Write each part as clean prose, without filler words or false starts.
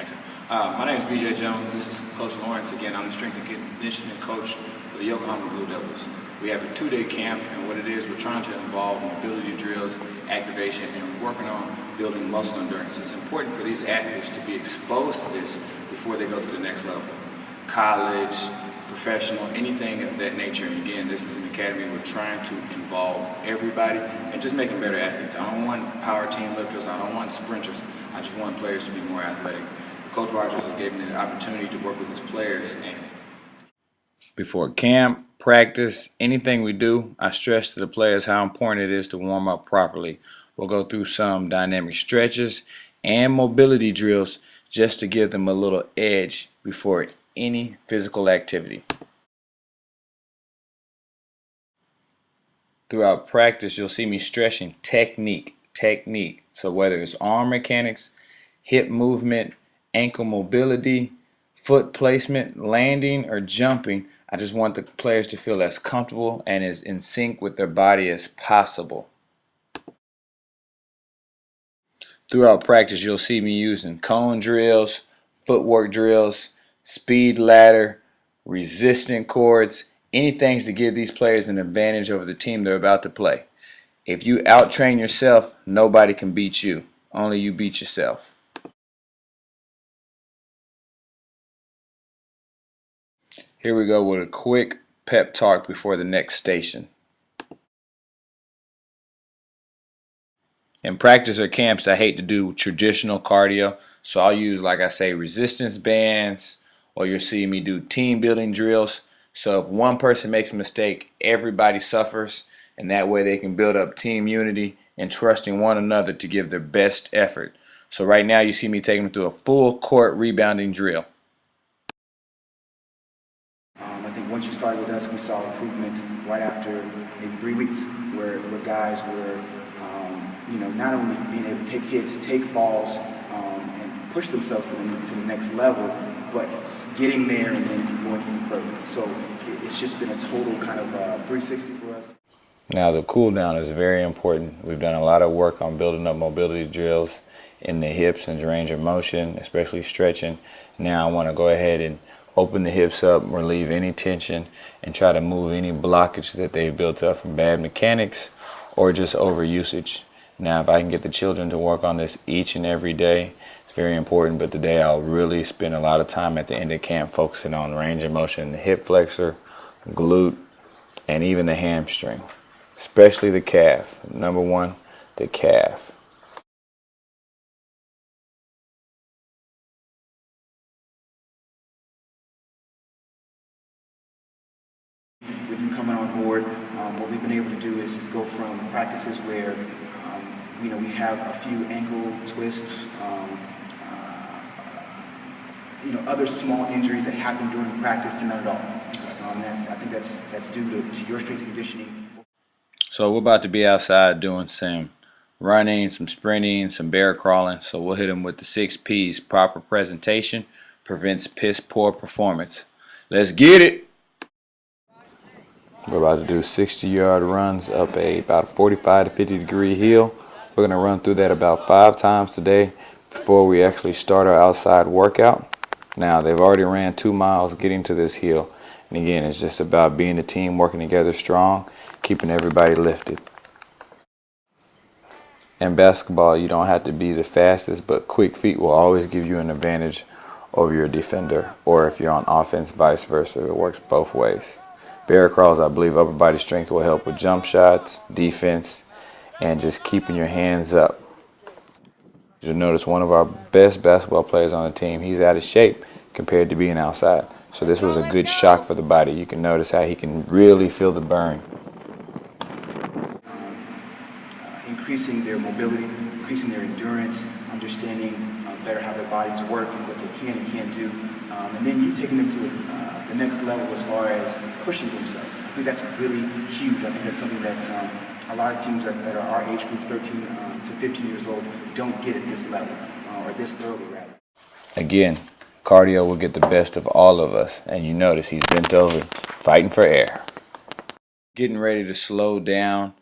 Excellent. My name is Bijai Jones. This is Coach Lawrence. Again, I'm the strength and conditioning coach for the Yokohama Blue Devils. We have a two-day camp, and what it is, we're trying to involve mobility drills, activation, and working on building muscle endurance. It's important for these athletes to be exposed to this before they go to the next level. College, professional, anything of that nature. And again, this is an academy we're trying to involve everybody and just make them better athletes. I don't want power team lifters, I don't want sprinters. I just want players to be more athletic. Coach Rogers has given me the opportunity to work with his players. And before camp, practice, anything we do, I stress to the players how important it is to warm up properly. We'll go through some dynamic stretches and mobility drills just to give them a little edge before any physical activity. Throughout practice, you'll see me stressing technique. So whether it's arm mechanics, hip movement, ankle mobility, foot placement, landing, or jumping, I just want the players to feel as comfortable and as in sync with their body as possible. Throughout practice, you'll see me using cone drills, footwork drills, speed ladder, resistant cords, anything to give these players an advantage over the team they're about to play. If you out-train yourself, nobody can beat you. Only you beat yourself. Here we go with a quick pep talk before the next station. In practice or camps, I hate to do traditional cardio, so I'll use, like I say, resistance bands, or you'll see me do team building drills. So if one person makes a mistake, everybody suffers, and that way they can build up team unity and trusting one another to give their best effort. So right now you see me taking them through a full court rebounding drill. I think once you started with us, we saw improvements right after maybe 3 weeks, where guys were, not only being able to take hits, take falls, and push themselves to the next level, but getting there and then going even further. So it's just been a total kind of 360 for us. Now the cool down is very important. We've done a lot of work on building up mobility drills in the hips and range of motion, especially stretching. Now I want to go ahead and open the hips up, relieve any tension, and try to move any blockage that they've built up from bad mechanics or just overusage. Now if I can get the children to work on this each and every day, it's very important, but today I'll really spend a lot of time at the end of camp focusing on range of motion, the hip flexor, glute, and even the hamstring, especially the calf. Number one, the calf. With you coming on board, what we've been able to do is go from practices where we have a few ankle twists, other small injuries that happen during practice to none at all. I think that's due to your strength and conditioning. So we're about to be outside doing some running, some sprinting, some bear crawling. So we'll hit them with the 6 P's. Proper presentation prevents piss poor performance. Let's get it. We're about to do 60-yard runs up about 45 to 50 degree hill. We're going to run through that about 5 times today before we actually start our outside workout. Now they've already ran 2 miles getting to this hill. And again, it's just about being a team, working together strong, keeping everybody lifted. In basketball, you don't have to be the fastest, but quick feet will always give you an advantage over your defender. Or if you're on offense, vice versa. It works both ways. Bear crawls, I believe upper body strength will help with jump shots, defense, and just keeping your hands up. You'll notice one of our best basketball players on the team, he's out of shape compared to being outside. So this was a good shock for the body. You can notice how he can really feel the burn. Increasing their mobility, increasing their endurance, understanding better how their bodies work and what they can and can't do. And then you taking them to the next level as far as pushing themselves. I think that's really huge. I think that's something that a lot of teams that are our age group, 13 to 15 years old, don't get at this level, or this early rather. Again, cardio will get the best of all of us. And you notice he's bent over, fighting for air. Getting ready to slow down.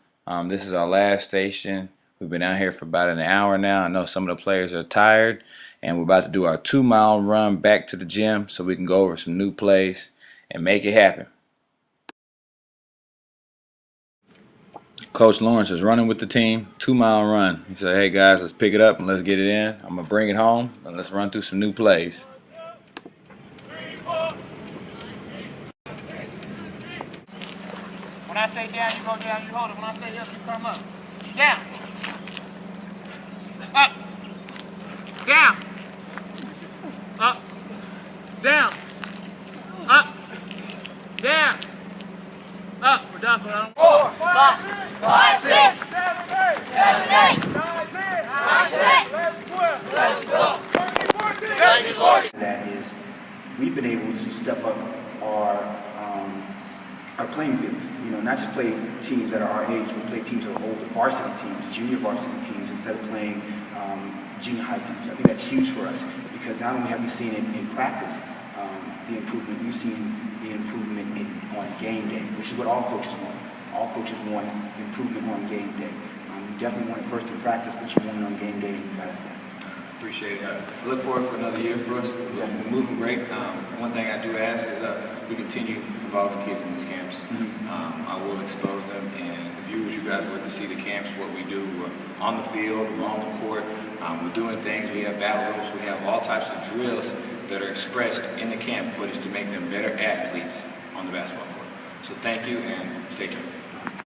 This is our last station. We've been out here for about an hour now. I know some of the players are tired, and we're about to do our 2-mile run back to the gym so we can go over some new plays and make it happen. Coach Lawrence is running with the team, 2-mile run. He said, hey guys, let's pick it up and let's get it in. I'm going to bring it home and let's run through some new plays. When I say down, you go down, you hold it. When I say up, you come up. Down. Up. Down. Up. Down. Up. Down. Up. We're done for them. 4, 5, 6, 7, 8, 9, 10, 11, 12, 13, 14. That is, we've been able to step up our playing fields. You know, not just play teams that are our age, but play teams that are older, varsity teams, junior varsity teams, instead of playing junior high teams. I think that's huge for us because not only have we seen it in practice, the improvement, we've seen the improvement on game day, which is what all coaches want. All coaches want improvement on game day. You definitely want it first in practice, but you want it on game day, and you got that. Appreciate it. I look forward for another year for us. We're moving great. One thing I do ask is we continue involving kids in these camps. I will expose them, and the viewers, you guys were to see the camps, what we do. We're on the field, we're on the court, we're doing things. We have battle ropes, we have all types of drills that are expressed in the camp, but it's to make them better athletes on the basketball court. So thank you, and stay tuned.